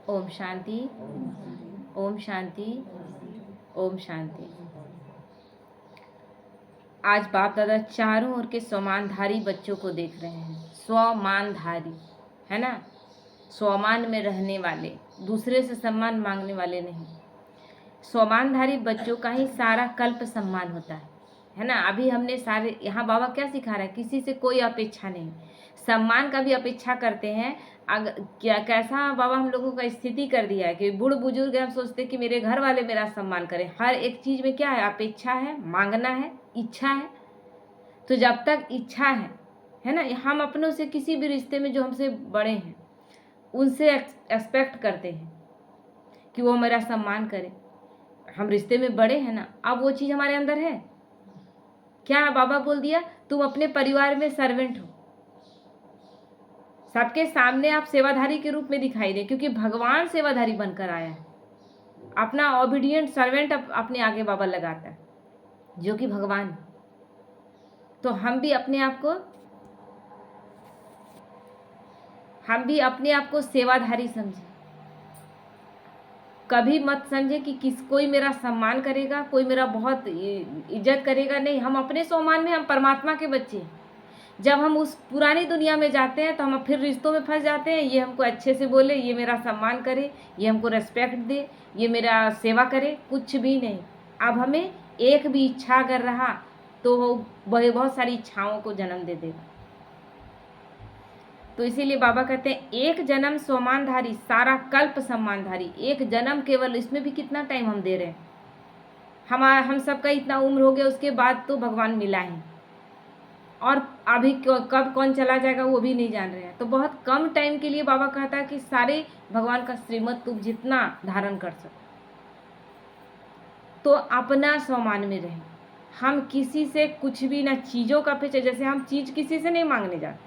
ओम शांति, ओम शांति, ओम शांति। आज बाप दादा चारों ओर के स्वमानधारी बच्चों को देख रहे हैं। स्वमानधारी है ना, स्वमान में रहने वाले, दूसरे से सम्मान मांगने वाले नहीं। स्वमानधारी बच्चों का ही सारा कल्प सम्मान होता है ना। अभी हमने सारे यहाँ बाबा क्या सिखा रहा है, किसी से कोई अपेक्षा नहीं, सम्मान का भी अपेक्षा करते हैं। क्या कैसा बाबा हम लोगों का स्थिति कर दिया है कि बूढ़ बुजुर्ग हम सोचते कि मेरे घर वाले मेरा सम्मान करें। हर एक चीज़ में क्या है, अपेक्षा है, मांगना है, इच्छा है। तो जब तक इच्छा है ना, हम अपनों से किसी भी रिश्ते में जो हमसे बड़े हैं उनसे एक्सपेक्ट करते हैं कि वो मेरा सम्मान करे। हम रिश्ते में बड़े हैं ना, अब वो चीज़ हमारे अंदर है क्या? बाबा बोल दिया तुम अपने परिवार में सर्वेंट हो, सबके सामने आप सेवाधारी के रूप में दिखाई दे, क्योंकि भगवान सेवाधारी बनकर आया है। अपना ओबीडियंट सर्वेंट अपने आगे बाबा लगाता है, जो कि भगवान। तो हम भी अपने आप को सेवाधारी समझे। कभी मत समझे कि कोई मेरा सम्मान करेगा, कोई मेरा बहुत इज्जत करेगा। नहीं, हम अपने सम्मान में, हम परमात्मा के बच्चे हैं। जब हम उस पुरानी दुनिया में जाते हैं तो हम फिर रिश्तों में फंस जाते हैं। ये हमको अच्छे से बोले, ये मेरा सम्मान करे, ये हमको रेस्पेक्ट दे, ये मेरा सेवा करे, कुछ भी नहीं। अब हमें एक भी इच्छा अगर रहा तो वह बहुत सारी इच्छाओं को जन्म दे देगा। तो इसीलिए बाबा कहते हैं एक जन्म स्वमानधारी, सारा कल्प सम्मानधारी। एक जन्म केवल, इसमें भी कितना टाइम हम दे रहे हैं। हम सबका इतना उम्र हो गया, उसके बाद तो भगवान मिला है, और अभी कब कौन चला जाएगा वो भी नहीं जान रहे हैं। तो बहुत कम टाइम के लिए बाबा कहता है कि सारे भगवान का श्रीमत तुम जितना धारण कर सको, तो अपना स्वमान में रहें। हम किसी से कुछ भी ना, चीज़ों का पीछे, जैसे हम चीज़ किसी से नहीं मांगने जाते,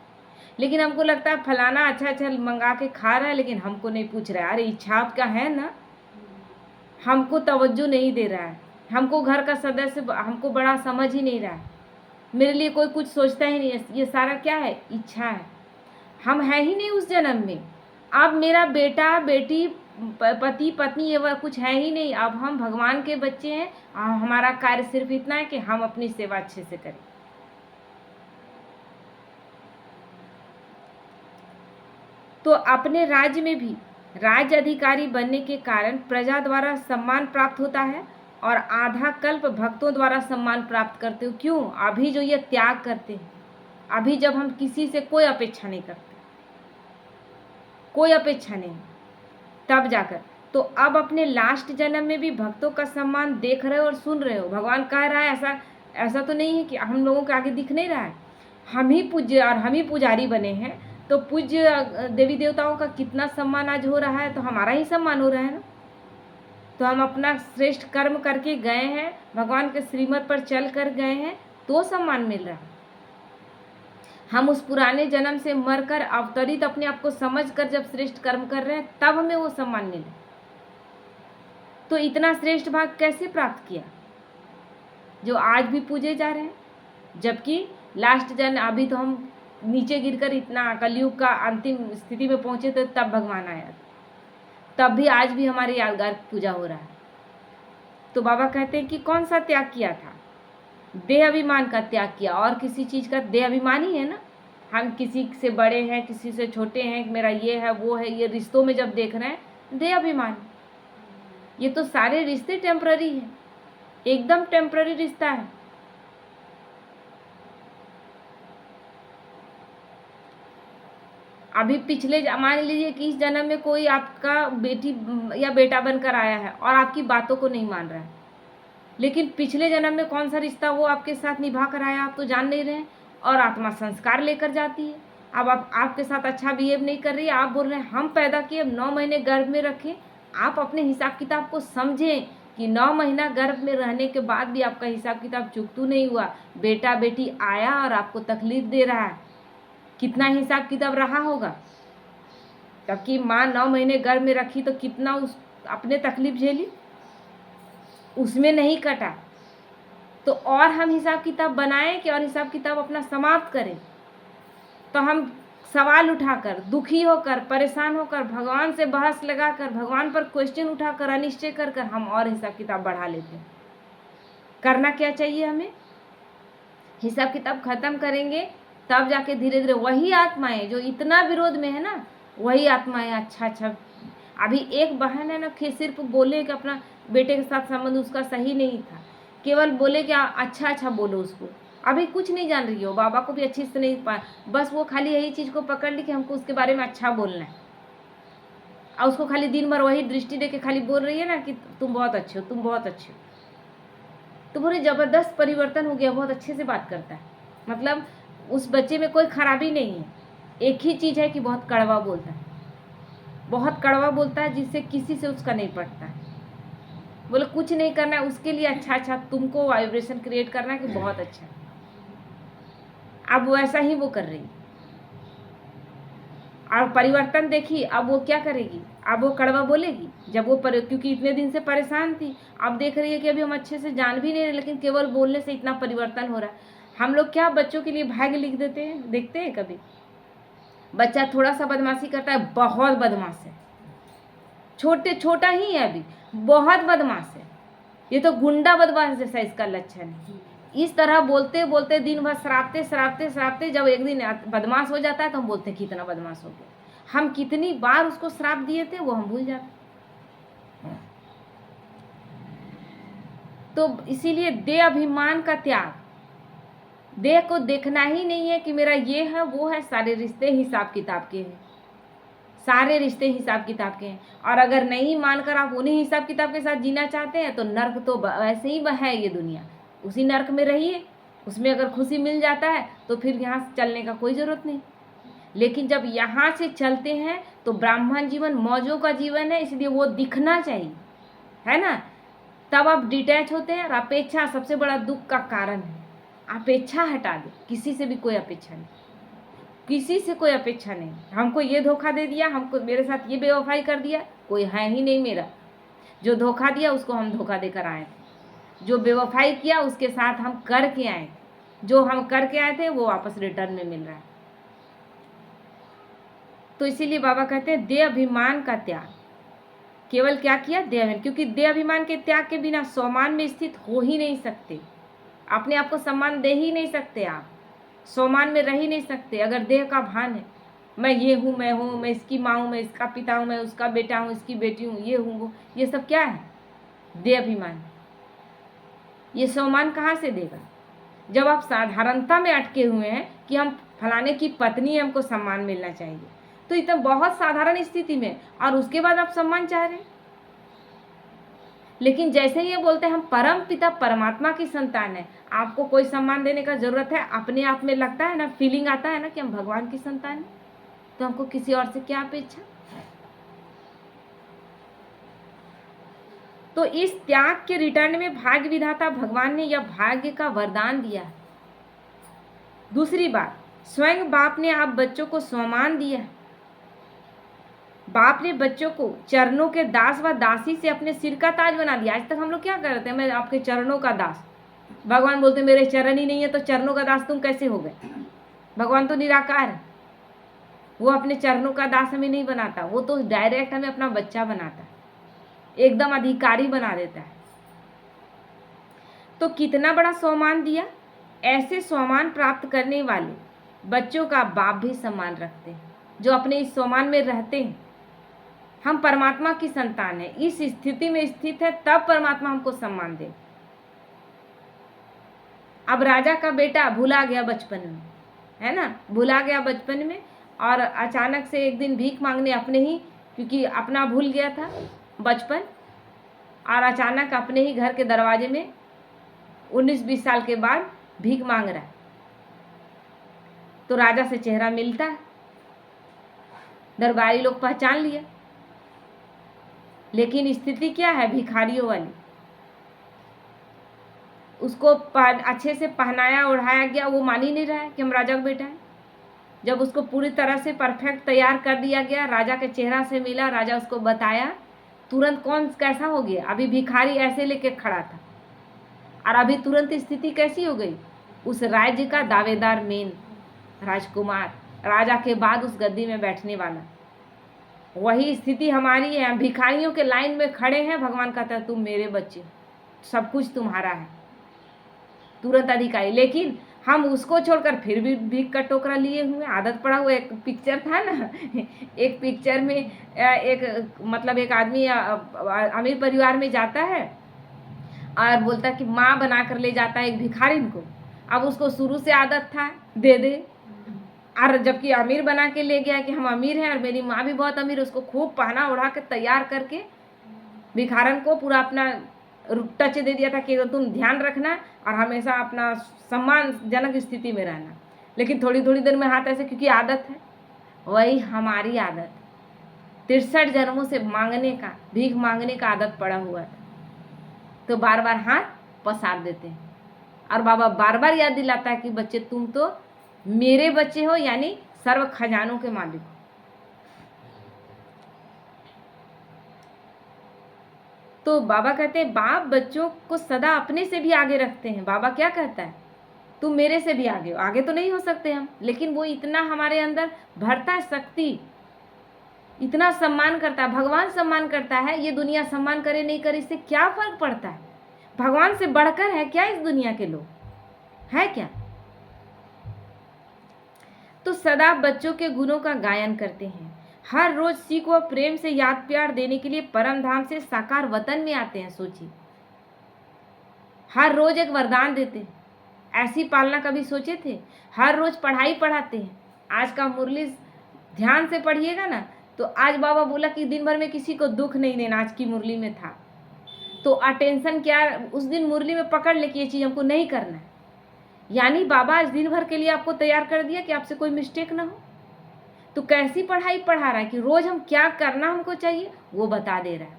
लेकिन हमको लगता है फलाना अच्छा मंगा के खा रहा है लेकिन हमको नहीं पूछ रहा है। अरे इच्छा आपका है ना, हमको तवज्जो नहीं दे रहा है, हमको घर का सदस्य हमको बड़ा समझ ही नहीं रहा है, मेरे लिए कोई कुछ सोचता ही नहीं है। ये सारा क्या है? इच्छा है। हम हैं ही नहीं उस जन्म में। अब मेरा बेटा बेटी पति पत्नी ये वह कुछ है ही नहीं। अब हम भगवान के बच्चे हैं। हमारा कार्य सिर्फ इतना है कि हम अपनी सेवा अच्छे से करें। तो अपने राज्य में भी राज्य अधिकारी बनने के कारण प्रजा द्वारा सम्मान प्राप्त होता है, और आधा कल्प भक्तों द्वारा सम्मान प्राप्त करते हो। क्यों? अभी जो ये त्याग करते हैं, अभी जब हम किसी से कोई अपेक्षा नहीं करते, कोई अपेक्षा नहीं, तब जाकर तो अब अपने लास्ट जन्म में भी भक्तों का सम्मान देख रहे हो और सुन रहे हो। भगवान कह रहा है ऐसा तो नहीं है कि हम लोगों के आगे दिख नहीं रहा है। हम ही पूज्य और हम ही पुजारी बने हैं, तो पूज्य देवी देवताओं का कितना सम्मान आज हो रहा है, तो हमारा ही सम्मान हो रहा है ना। तो हम अपना श्रेष्ठ कर्म करके गए हैं, भगवान के श्रीमत पर चल कर गए हैं, तो सम्मान मिल रहा है। हम उस पुराने जन्म से मरकर अवतरित अपने आप को समझकर जब श्रेष्ठ कर्म कर रहे हैं, तब हमें वो सम्मान मिले। तो इतना श्रेष्ठ भाग कैसे प्राप्त किया जो आज भी पूजे जा रहे हैं, जबकि लास्ट जन्म, अभी तो हम नीचे गिरकर इतना कलयुग का अंतिम स्थिति में पहुंचे थे, तब भगवान आया, तब भी आज भी हमारे यादगार पूजा हो रहा है। तो बाबा कहते हैं कि कौन सा त्याग किया था? देह अभिमान का त्याग किया, और किसी चीज़ का देह अभिमान ही है ना। हम किसी से बड़े हैं, किसी से छोटे हैं, मेरा ये है वो है, ये रिश्तों में जब देख रहे हैं, देह अभिमान। ये तो सारे रिश्ते टेम्पररी हैं, एकदम टेम्पररी रिश्ता है। अभी पिछले मान लीजिए कि इस जन्म में कोई आपका बेटी या बेटा बनकर आया है और आपकी बातों को नहीं मान रहा है, लेकिन पिछले जन्म में कौन सा रिश्ता वो आपके साथ निभा कर आया आप तो जान नहीं रहे हैं, और आत्मा संस्कार लेकर जाती है। अब आप आपके साथ अच्छा बिहेव नहीं कर रही है, आप बोल रहे हैं हम पैदा किए, 9 महीने गर्भ में रखें। आप अपने हिसाब किताब को समझें कि 9 महीना गर्भ में रहने के बाद भी आपका हिसाब किताब चुकतू नहीं हुआ। बेटा बेटी आया और आपको तकलीफ दे रहा है, कितना हिसाब किताब रहा होगा। तब कि माँ 9 महीने गर्भ में रखी तो कितना अपने तकलीफ झेली, उसमें नहीं कटा। तो और हम हिसाब किताब बनाएं कि और हिसाब किताब अपना समाप्त करें। तो हम सवाल उठाकर, दुखी होकर, परेशान होकर, भगवान से बहस लगाकर, भगवान पर क्वेश्चन उठाकर, अनिश्चय कर कर हम और हिसाब किताब बढ़ा लेते हैं। करना क्या चाहिए हमें? हिसाब किताब खत्म करेंगे तब जाके धीरे धीरे वही आत्माएं जो इतना विरोध में है ना, वही आत्माएं अच्छा अच्छा। अभी एक बहन है ना कि सिर्फ बोले कि अपना बेटे के साथ संबंध उसका सही नहीं था, केवल बोले कि अच्छा अच्छा बोलो उसको, अभी कुछ नहीं जान रही हो, बाबा को भी अच्छे से नहीं पा, बस वो खाली यही चीज़ को पकड़ ली कि हमको उसके बारे में अच्छा बोलना है, और उसको खाली दिन भर वही दृष्टि दे के खाली बोल रही है ना कि तुम बहुत अच्छे हो, तुम बहुत अच्छे हो। तो पूरे ज़बरदस्त परिवर्तन हो गया, बहुत अच्छे से बात करता है, मतलब उस बच्चे में कोई खराबी नहीं है। एक ही चीज़ है कि बहुत कड़वा बोलता है, बहुत कड़वा बोलता है, जिससे किसी से उसका नहीं पड़ता है। बोले कुछ नहीं करना है उसके लिए, अच्छा अच्छा तुमको वाइब्रेशन क्रिएट करना है कि बहुत अच्छा है। अब वैसा ही वो कर रही है, और परिवर्तन देखिए अब वो क्या करेगी, अब वो कड़वा बोलेगी जब वो क्योंकि इतने दिन से परेशान थी, अब देख रही है कि अभी हम अच्छे से जान भी नहीं रहे, लेकिन केवल बोलने से इतना परिवर्तन हो रहा है। हम लोग क्या बच्चों के लिए भाग्य लिख देते हैं, देखते हैं कभी? बच्चा थोड़ा सा बदमाशी करता है, बहुत बदमाश है, छोटा ही है अभी, बहुत बदमाश है, ये तो गुंडा बदमाश जैसा इसका लक्षण है। इस तरह बोलते बोलते दिन भर शराबते शराबते शराबते जब एक दिन बदमाश हो जाता है तो हम बोलते हैं कितना बदमाश हो गया। हम कितनी बार उसको श्राप दिए थे वो हम भूल जाते। तो इसीलिए देह अभिमान का त्याग, देह को देखना ही नहीं है कि मेरा ये है वो है, सारे रिश्ते हिसाब किताब के हैं, सारे रिश्ते हिसाब किताब के हैं। और अगर नहीं मानकर आप उन्हीं हिसाब किताब के साथ जीना चाहते हैं तो नर्क तो वैसे ही है ये दुनिया, उसी नर्क में रहिए, उसमें अगर खुशी मिल जाता है तो फिर यहाँ से चलने का कोई ज़रूरत नहीं। लेकिन जब यहाँ से चलते हैं तो ब्राह्मण जीवन मौजों का जीवन है, इसलिए वो दिखना चाहिए, है ना? तब आप डिटैच होते हैं। और अपेक्षा सबसे बड़ा दुख का कारण है, अपेक्षा हटा दे, किसी से भी कोई अपेक्षा नहीं, किसी से कोई अपेक्षा नहीं। हमको ये धोखा दे दिया, हमको मेरे साथ ये बेवफाई कर दिया, कोई है ही नहीं मेरा। जो धोखा दिया उसको हम धोखा देकर आए थे, जो बेवफाई किया उसके साथ हम करके आए थे, जो हम करके आए थे वो वापस रिटर्न में मिल रहा है। तो इसीलिए बाबा कहते हैं देह अभिमान का त्याग। केवल क्या किया? देह अभिमान, क्योंकि देह अभिमान के त्याग के बिना स्वमान में स्थित हो ही नहीं सकते, अपने आप को सम्मान दे ही नहीं सकते, आप स्वमान में रह ही नहीं सकते अगर देह का भान है। मैं ये हूँ, मैं हूँ, मैं इसकी माँ हूँ, मैं इसका पिता हूँ, मैं उसका बेटा हूँ, इसकी बेटी हूँ, ये हूँ वो, ये सब क्या है? देह अभिमान। ये स्वमान कहाँ से देगा जब आप साधारणता में अटके हुए हैं कि हम फलाने की पत्नी है, हमको सम्मान मिलना चाहिए, तो इतना बहुत साधारण स्थिति में, और उसके बाद आप सम्मान चाह रहे हैं। लेकिन जैसे ये बोलते हैं हम परम पिता परमात्मा की संतान है, आपको कोई सम्मान देने का जरूरत है? अपने आप में लगता है ना, फीलिंग आता है ना कि हम भगवान की संतान है, तो हमको किसी और से क्या अपेक्षा? तो इस त्याग के रिटर्न में भाग्य विधाता भगवान ने यह भाग्य का वरदान दिया। दूसरी बात, स्वयं बाप ने आप बच्चों को सम्मान दिया। बाप ने बच्चों को चरणों के दास व दासी से अपने सिर का ताज बना दिया। आज तक हम लोग क्या करते हैं? मैं आपके चरणों का दास। भगवान बोलते मेरे चरण ही नहीं है तो चरणों का दास तुम कैसे हो गए? भगवान तो निराकार है, वो अपने चरणों का दास हमें नहीं बनाता, वो तो डायरेक्ट हमें अपना बच्चा बनाता है, एकदम अधिकारी बना देता है। तो कितना बड़ा सम्मान दिया। ऐसे सम्मान प्राप्त करने वाले बच्चों का बाप भी सम्मान रखते हैं, जो अपने इस सम्मान में रहते हैं। हम परमात्मा की संतान है, इस स्थिति में स्थित है, तब परमात्मा हमको सम्मान दे। अब राजा का बेटा भुला गया बचपन में, है ना, भुला गया बचपन में, और अचानक से एक दिन भीख मांगने अपने ही, क्योंकि अपना भूल गया था बचपन, और अचानक अपने ही घर के दरवाजे में 19-20 साल के बाद भीख मांग रहा है। तो राजा से चेहरा मिलता है, दरबारी लोग पहचान लिया, लेकिन स्थिति क्या है? भिखारियों वाली। उसको अच्छे से पहनाया ओढ़ाया गया, वो मान ही नहीं रहा है कि हम राजा का बेटा है। जब उसको पूरी तरह से परफेक्ट तैयार कर दिया गया, राजा के चेहरा से मिला, राजा उसको बताया, तुरंत कौन कैसा हो गया? अभी भिखारी ऐसे लेके खड़ा था, और अभी तुरंत स्थिति कैसी हो गई? उस राज्य का दावेदार मेन राजकुमार राजा के बाद उस गद्दी में बैठने वाला। वही स्थिति हमारी है। हम भिखारियों के लाइन में खड़े हैं, भगवान कहता है तुम मेरे बच्चे, सब कुछ तुम्हारा है, तुरंत अधिकारी। लेकिन हम उसको छोड़कर फिर भी भीख का टोकरा लिए हुए, आदत पड़ा हुआ। एक पिक्चर था ना, एक पिक्चर में एक मतलब एक आदमी अमीर परिवार में जाता है और बोलता है कि माँ बना कर ले जाता है एक भिखारिन को। अब उसको शुरू से आदत था दे दे, और जबकि अमीर बना के ले गया कि हम अमीर हैं और मेरी माँ भी बहुत अमीर, उसको खूब पहना उड़ा के तैयार करके भिखारन को पूरा अपना टच दे दिया था कि तुम ध्यान रखना और हमेशा अपना सम्मानजनक स्थिति में रहना। लेकिन थोड़ी थोड़ी देर में हाथ ऐसे, क्योंकि आदत है। वही हमारी आदत 63 जन्मों से मांगने का, भीख मांगने का आदत पड़ा हुआ था, तो बार बार हाथ पसार देते हैं। और बाबा बार बार याद दिलाता है कि बच्चे तुम तो मेरे बच्चे हो, यानी सर्व खजानों के मालिक हो। तो बाबा कहते हैं बाप बच्चों को सदा अपने से भी आगे रखते हैं। बाबा क्या कहता है, तुम मेरे से भी आगे हो। आगे तो नहीं हो सकते हम, लेकिन वो इतना हमारे अंदर भरता है शक्ति, इतना सम्मान करता है। भगवान सम्मान करता है, ये दुनिया सम्मान करे नहीं करे इससे क्या फर्क पड़ता है। भगवान से बढ़कर है क्या इस दुनिया के लोग, है क्या। तो सदा बच्चों के गुणों का गायन करते हैं। हर रोज सीख व प्रेम से याद प्यार देने के लिए परम धाम से साकार वतन में आते हैं। सोचिए, हर रोज एक वरदान देते हैं। ऐसी पालना कभी सोचे थे। हर रोज पढ़ाई पढ़ाते हैं। आज का मुरली ध्यान से पढ़िएगा ना, तो आज बाबा बोला कि दिन भर में किसी को दुख नहीं देना, आज की मुरली में था। तो अटेंशन क्या उस दिन मुरली में पकड़ ले कि ये चीज़ हमको नहीं करना है। यानी बाबा आज दिन भर के लिए आपको तैयार कर दिया कि आपसे कोई मिस्टेक ना हो। तो कैसी पढ़ाई पढ़ा रहा है कि रोज हम क्या करना हमको चाहिए वो बता दे रहा है।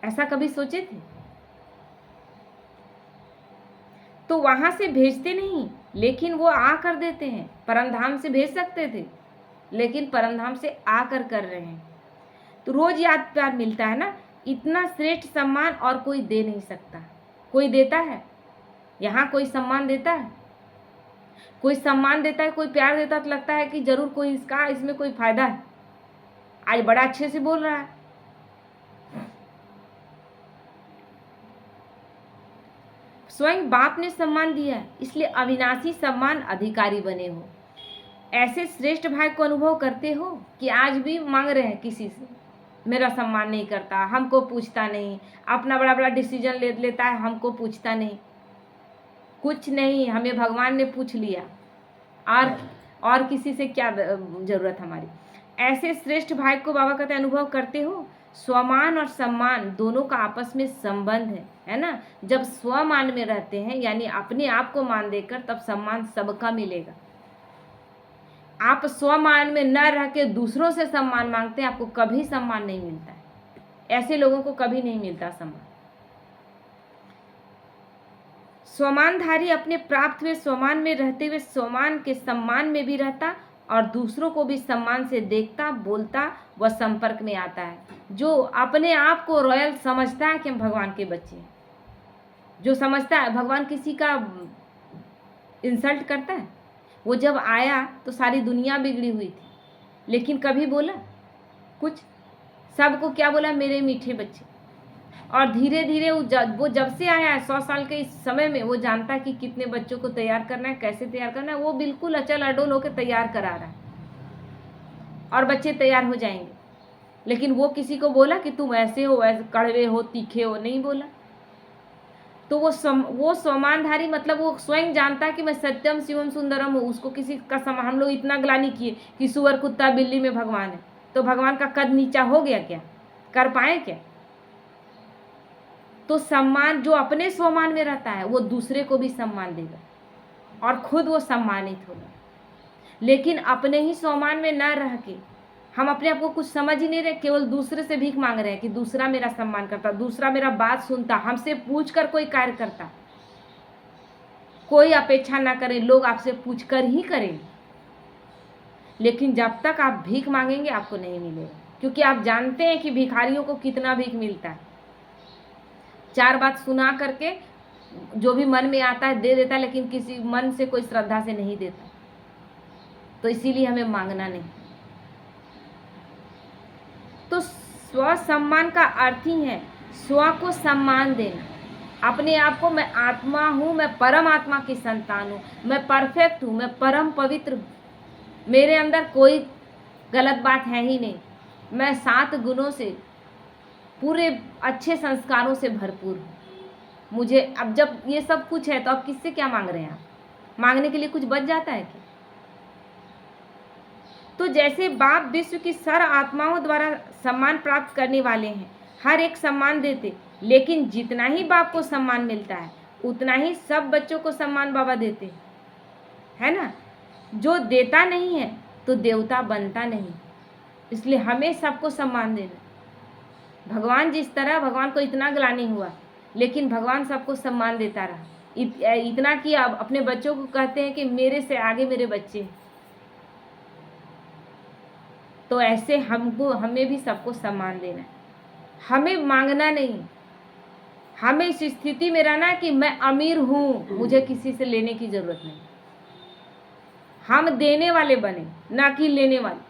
ऐसा कभी सोचे थे। तो वहां से भेजते नहीं, लेकिन वो आकर देते हैं। परमधाम से भेज सकते थे, लेकिन परमधाम से आकर कर रहे हैं। तो रोज याद प्यार मिलता है ना। इतना श्रेष्ठ सम्मान और कोई दे नहीं सकता। कोई देता है यहाँ, कोई सम्मान देता है, कोई सम्मान देता है, कोई प्यार देता है, तो लगता है कि जरूर कोई इसमें कोई फायदा है। आज बड़ा अच्छे से बोल रहा है। स्वयं बाप ने सम्मान दिया है, इसलिए अविनाशी सम्मान अधिकारी बने हो। ऐसे श्रेष्ठ भाई को अनुभव करते हो कि आज भी मांग रहे हैं किसी से, मेरा सम्मान नहीं करता, हमको पूछता नहीं, अपना बड़ा बड़ा डिसीजन ले लेता है, हमको पूछता नहीं। कुछ नहीं, हमें भगवान ने पूछ लिया, और किसी से क्या जरूरत हमारी। ऐसे श्रेष्ठ भाई को बाबा कहते अनुभव करते हो। स्वमान और सम्मान दोनों का आपस में संबंध है ना। जब स्वमान में रहते हैं, यानी अपने आप को मान देकर, तब सम्मान सबका मिलेगा। आप स्वमान में न रह के दूसरों से सम्मान मांगते हैं, आपको कभी सम्मान नहीं मिलता है। ऐसे लोगों को कभी नहीं मिलता सम्मान। स्वमानधारी अपने प्राप्त हुए स्वमान में रहते हुए स्वमान के सम्मान में भी रहता और दूसरों को भी सम्मान से देखता, बोलता व संपर्क में आता है। जो अपने आप को रॉयल समझता है कि हम भगवान के बच्चे हैं, जो समझता है भगवान किसी का इंसल्ट करता है। वो जब आया तो सारी दुनिया बिगड़ी हुई थी, लेकिन कभी बोला कुछ, सबको क्या बोला, मेरे मीठे बच्चे। और धीरे धीरे वो जब से आया है 100 साल के इस समय में, वो जानता है कि कितने बच्चों को तैयार करना है, कैसे तैयार करना है। वो बिल्कुल अचल अडोल होकर तैयार करा रहा है और बच्चे तैयार हो जाएंगे। लेकिन वो किसी को बोला कि तुम ऐसे हो, ऐसे कड़वे हो, तीखे हो, नहीं बोला। तो वो स्वमानधारी मतलब वो स्वयं जानता है कि मैं सत्यम शिवम सुंदरम हूँ। उसको किसी का हम लोग इतना ग्लानि किए कि सुअर कुत्ता बिल्ली में भगवान है, तो भगवान का कद नीचा हो गया क्या, कर पाए क्या। तो सम्मान जो अपने स्वमान में रहता है वो दूसरे को भी सम्मान देगा और खुद वो सम्मानित होगा। लेकिन अपने ही स्वमान में न रह के हम अपने आप को कुछ समझ ही नहीं रहे, केवल दूसरे से भीख मांग रहे हैं कि दूसरा मेरा सम्मान करता, दूसरा मेरा बात सुनता, हमसे पूछ कर कोई कार्य करता। कोई अपेक्षा ना करें, लोग आपसे पूछ कर ही करें। लेकिन जब तक आप भीख मांगेंगे आपको नहीं मिलेगा, क्योंकि आप जानते हैं कि भिखारियों को कितना भीख मिलता है। 4 बात सुना करके जो भी मन में आता है दे देता है, लेकिन किसी मन से कोई श्रद्धा से नहीं देता। तो इसीलिए हमें मांगना नहीं। तो स्व सम्मान का अर्थ ही है स्व को सम्मान देना, अपने आप को, मैं आत्मा हूँ, मैं परम आत्मा की संतान हूँ, मैं परफेक्ट हूँ, मैं परम पवित्र हूँ, मेरे अंदर कोई गलत बात है ही नहीं, मैं 7 गुणों से, पूरे अच्छे संस्कारों से भरपूर हूँ। मुझे अब जब ये सब कुछ है तो अब किससे क्या मांग रहे हैं आप? मांगने के लिए कुछ बच जाता है क्या? तो जैसे बाप विश्व की सर्व आत्माओं द्वारा सम्मान प्राप्त करने वाले हैं, हर एक सम्मान देते, लेकिन जितना ही बाप को सम्मान मिलता है उतना ही सब बच्चों को सम्मान बाबा देते, है ना। जो देता नहीं है तो देवता बनता नहीं, इसलिए हमें सबको सम्मान देना। भगवान जिस तरह, भगवान को इतना ग्लानि हुआ लेकिन भगवान सबको सम्मान देता रहा, इतना कि अब अपने बच्चों को कहते हैं कि मेरे से आगे मेरे बच्चे। तो ऐसे हमें भी सबको सम्मान देना है, हमें मांगना नहीं, हमें इस स्थिति में रहना है कि मैं अमीर हूँ, मुझे किसी से लेने की जरूरत नहीं। हम देने वाले बने, ना कि लेने वाले।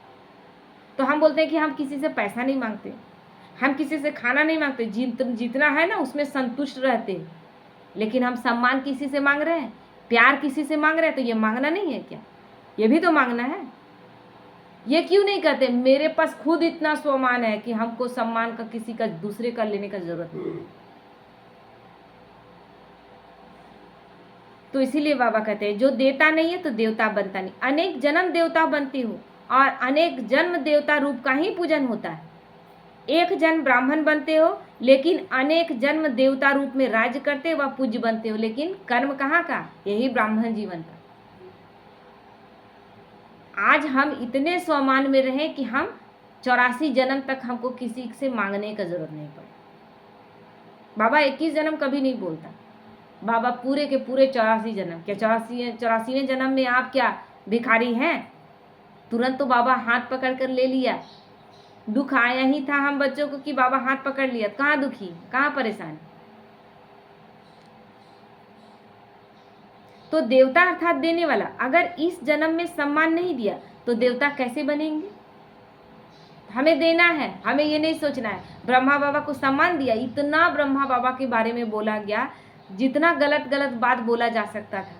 तो हम बोलते हैं कि हम किसी से पैसा नहीं मांगते, हम किसी से खाना नहीं मांगते, जितना है ना उसमें संतुष्ट रहते, लेकिन हम सम्मान किसी से मांग रहे हैं, प्यार किसी से मांग रहे हैं, तो ये मांगना नहीं है क्या? ये भी तो मांगना है। ये क्यों नहीं कहते मेरे पास खुद इतना सम्मान है कि हमको सम्मान का किसी का दूसरे का लेने का जरूरत नहीं। तो इसीलिए बाबा कहते हैं जो देता नहीं है तो देवता बनता नहीं। अनेक जन्म देवता बनती हो और अनेक जन्म देवता रूप का ही पूजन होता है। एक जन्म ब्राह्मण बनते हो लेकिन अनेक जन्म देवता रूप में राज्य करते व पूज्य बनते हो, लेकिन कर्म कहाँ का? यही ब्राह्मण जीवन का। आज हम इतने स्वमान में रहें कि हम 84 जन्म तक हमको किसी से मांगने का जरूरत नहीं पड़े। बाबा 21 जन्म कभी नहीं बोलता, बाबा पूरे के पूरे 84 जन्म। क्या 84वें जन्म में आप क्या भिखारी हैं? तुरंत तो बाबा हाथ पकड़ कर ले लिया। दुख आया ही था हम बच्चों को कि बाबा हाथ पकड़ लिया, कहाँ दुखी, कहाँ परेशान। तो देवता अर्थात देने वाला, अगर इस जन्म में सम्मान नहीं दिया तो देवता कैसे बनेंगे? हमें देना है, हमें ये नहीं सोचना है ब्रह्मा बाबा को सम्मान दिया, इतना ब्रह्मा बाबा के बारे में बोला गया, जितना गलत गलत बात बोला जा सकता था,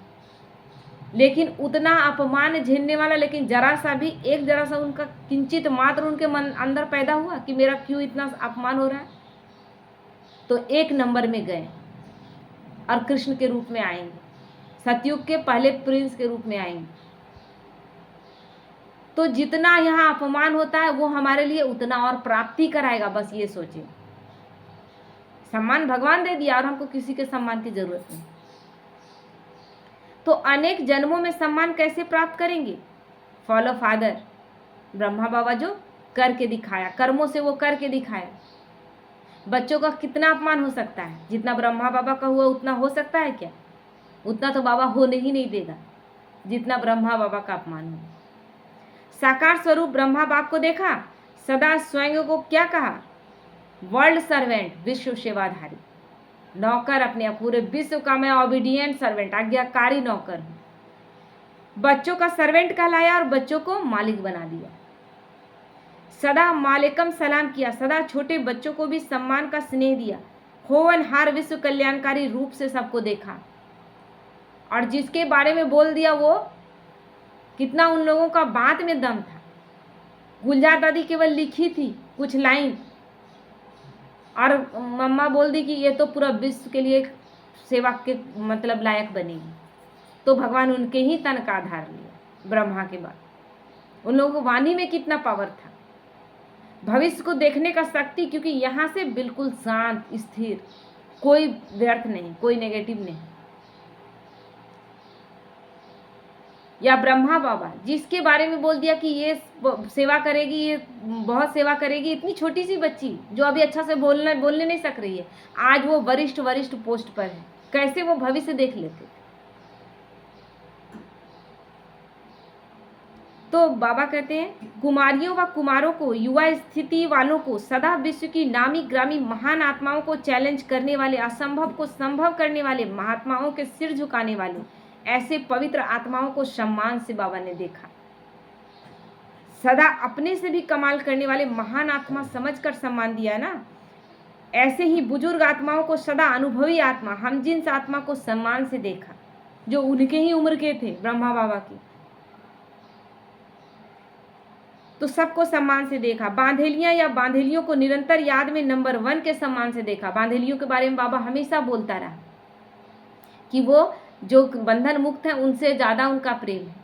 लेकिन उतना अपमान झेलने वाला, लेकिन जरा सा उनका किंचित मात्र उनके मन अंदर पैदा हुआ कि मेरा क्यों इतना अपमान हो रहा है, तो 1 नंबर में गए और कृष्ण के रूप में आएंगे, सतयुग के पहले प्रिंस के रूप में आएंगे। तो जितना यहाँ अपमान होता है वो हमारे लिए उतना और प्राप्ति कराएगा, बस ये सोचिए। सम्मान भगवान दे दिया और हमको किसी के सम्मान की जरूरत नहीं। तो अनेक जन्मों में सम्मान कैसे प्राप्त करेंगे? फॉलो फादर ब्रह्मा बाबा जो करके दिखाया, कर्मों से वो करके दिखाया। बच्चों का कितना अपमान हो सकता है? जितना ब्रह्मा बाबा का हुआ उतना हो सकता है क्या? उतना तो बाबा होने ही नहीं देगा जितना ब्रह्मा बाबा का अपमान हो। साकार स्वरूप ब्रह्मा बाप को देखा, सदा स्वयं को क्या कहा? वर्ल्ड सर्वेंट, विश्व सेवाधारी, नौकर, अपने पूरे विश्व का मैं ओबीडिएंट सर्वेंट, आज्ञाकारी नौकर हूं। बच्चों का सर्वेंट कहलाया और बच्चों को मालिक बना दिया। सदा मालिकम सलाम किया, सदा छोटे बच्चों को भी सम्मान का स्नेह दिया। होवनहार विश्व कल्याणकारी रूप से सबको देखा, और जिसके बारे में बोल दिया वो कितना उन लोगों का बात में दम था। गुलजार दादी केवल लिखी थी कुछ लाइन और मम्मा बोल दी कि ये तो पूरा विश्व के लिए सेवा के मतलब लायक बनेगी, तो भगवान उनके ही तन का आधार लिया। ब्रह्मा के बाद उन लोगों को वाणी में कितना पावर था, भविष्य को देखने का शक्ति, क्योंकि यहाँ से बिल्कुल शांत स्थिर, कोई व्यर्थ नहीं, कोई नेगेटिव नहीं। या ब्रह्मा बाबा जिसके बारे में बोल दिया कि ये सेवा करेगी, ये बहुत सेवा करेगी, इतनी छोटी सी बच्ची जो अभी अच्छा से बोलने नहीं सक रही है, आज वो वरिष्ठ पोस्ट पर है। कैसे वो भविष्य देख लेते। तो बाबा कहते हैं कुमारियों व कुमारों को, युवा स्थिति वालों को, सदा विश्व की नामी ग्रामी महान आत्माओं को चैलेंज करने वाले, असंभव को संभव करने वाले, महात्माओं के सिर झुकाने वाले, ऐसे पवित्र आत्माओं को सम्मान से बाबा ने देखा। सदा अपने से भी कमाल करने वाले महान आत्मा समझकर सम्मान दिया ना, ऐसे ही बुजुर्ग आत्माओं को सदा अनुभवी आत्मा हम जिन्स आत्मा को सम्मान से देखा, जो उनके ही उम्र के थे ब्रह्मा बाबा की, तो सबको सम्मान से देखा। बांधेलियां या बांधेलियों को निरंतर याद में नंबर 1 के सम्मान से देखा। बांधेलियों के बारे में बाबा हमेशा बोलता रहा कि वो जो बंधन मुक्त है उनसे ज़्यादा उनका प्रेम है,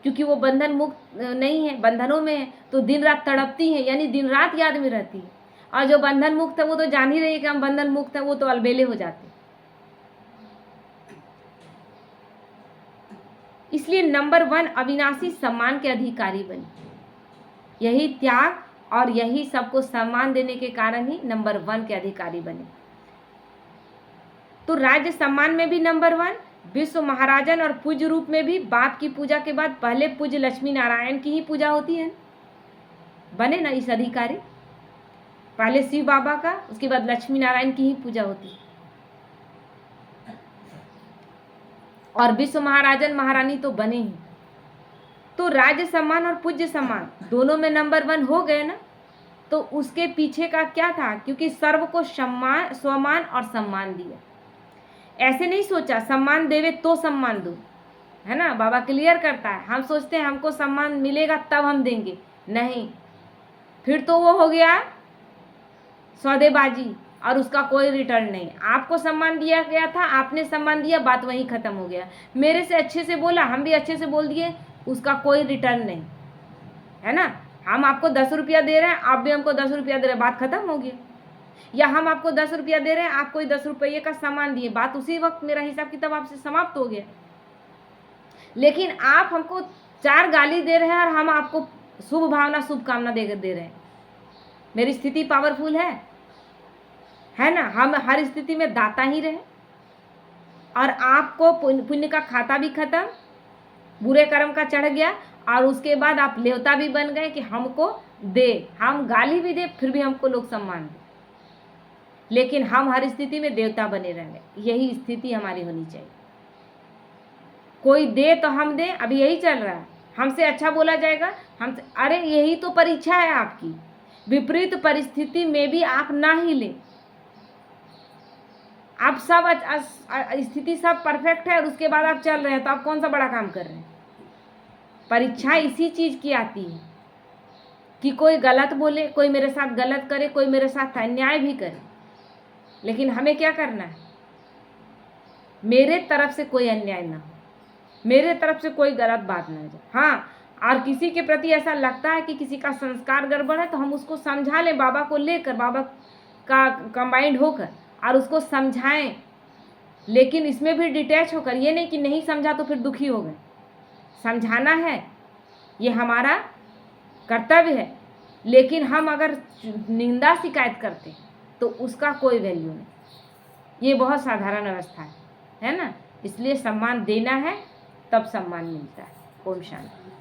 क्योंकि वो बंधन मुक्त नहीं है, बंधनों में है, तो दिन रात तड़पती है, यानी दिन रात याद में रहती है। और जो बंधन मुक्त है वो तो जान ही रही है कि हम बंधन मुक्त है, वो तो अलबेले हो जाते। इसलिए नंबर 1 अविनाशी सम्मान के अधिकारी बने। यही त्याग और यही सबको सम्मान देने के कारण ही नंबर 1 के अधिकारी बने। तो राज्य सम्मान में भी नंबर 1, विश्व महाराजन और पूज्य रूप में भी बाप की पूजा के बाद पहले पूज्य लक्ष्मी नारायण की ही पूजा होती है। बने ना इस अधिकारी, पहले शिव बाबा का, उसके बाद लक्ष्मी नारायण की ही पूजा होती है। और विश्व महाराजन महारानी तो बने ही। तो राज्य सम्मान और पूज्य सम्मान दोनों में नंबर 1 हो गए ना। तो उसके पीछे का क्या था, क्योंकि सर्व को सम्मान, स्वमान और सम्मान दिया। ऐसे नहीं सोचा सम्मान देवे तो सम्मान दो, है ना, बाबा क्लियर करता है। हम सोचते हैं हमको सम्मान मिलेगा तब हम देंगे, नहीं, फिर तो वो हो गया सौदेबाजी और उसका कोई रिटर्न नहीं। आपको सम्मान दिया गया था, आपने सम्मान दिया, बात वहीं खत्म हो गया। मेरे से अच्छे से बोला, हम भी अच्छे से बोल दिए, उसका कोई रिटर्न नहीं, है ना। हम आपको 10 रुपया दे रहे हैं, आप भी हमको 10 रुपया दे रहे हैं, बात खत्म हो गई। या हम आपको 10 रुपया दे रहे हैं, आप कोई 10 रुपये का सामान दिए, बात उसी वक्त मेरा हिसाब किताब आपसे समाप्त हो गया। लेकिन आप हमको 4 गाली दे रहे हैं और हम आपको शुभ भावना शुभकामना दे रहे हैं। मेरी स्थिति पावरफुल है ना। हम हर स्थिति में दाता ही रहे, और आपको पुण्य का खाता भी खत्म, बुरे कर्म का चढ़ गया, और उसके बाद आप लेवता भी बन गए कि हमको दे, हम गाली भी दे फिर भी हमको लोग सम्मान दे, लेकिन हम हर स्थिति में देवता बने रहेंगे। यही स्थिति हमारी होनी चाहिए। कोई दे तो हम दें, अभी यही चल रहा है, हमसे अच्छा बोला जाएगा, हमसे, अरे यही तो परीक्षा है आपकी। विपरीत परिस्थिति में भी आप ना ही लें, आप सब स्थिति सब परफेक्ट है और उसके बाद आप चल रहे हैं, तो आप कौन सा बड़ा काम कर रहे हैं। परीक्षा इसी चीज़ की आती है कि कोई गलत बोले, कोई मेरे साथ गलत करे, कोई मेरे साथ अन्याय भी करे, लेकिन हमें क्या करना है, मेरे तरफ से कोई अन्याय ना हो, मेरे तरफ से कोई गलत बात ना जाए। हाँ, और किसी के प्रति ऐसा लगता है कि किसी का संस्कार गड़बड़ है, तो हम उसको समझा लें, बाबा को लेकर, बाबा का कंबाइंड होकर, और उसको समझाएं, लेकिन इसमें भी डिटैच होकर। ये नहीं कि नहीं समझा तो फिर दुखी हो गए। समझाना है, ये हमारा कर्तव्य है, लेकिन हम अगर निंदा शिकायत करते तो उसका कोई वैल्यू नहीं। ये बहुत साधारण अवस्था है ना। इसलिए सम्मान देना है, तब सम्मान मिलता है। ओम शांति।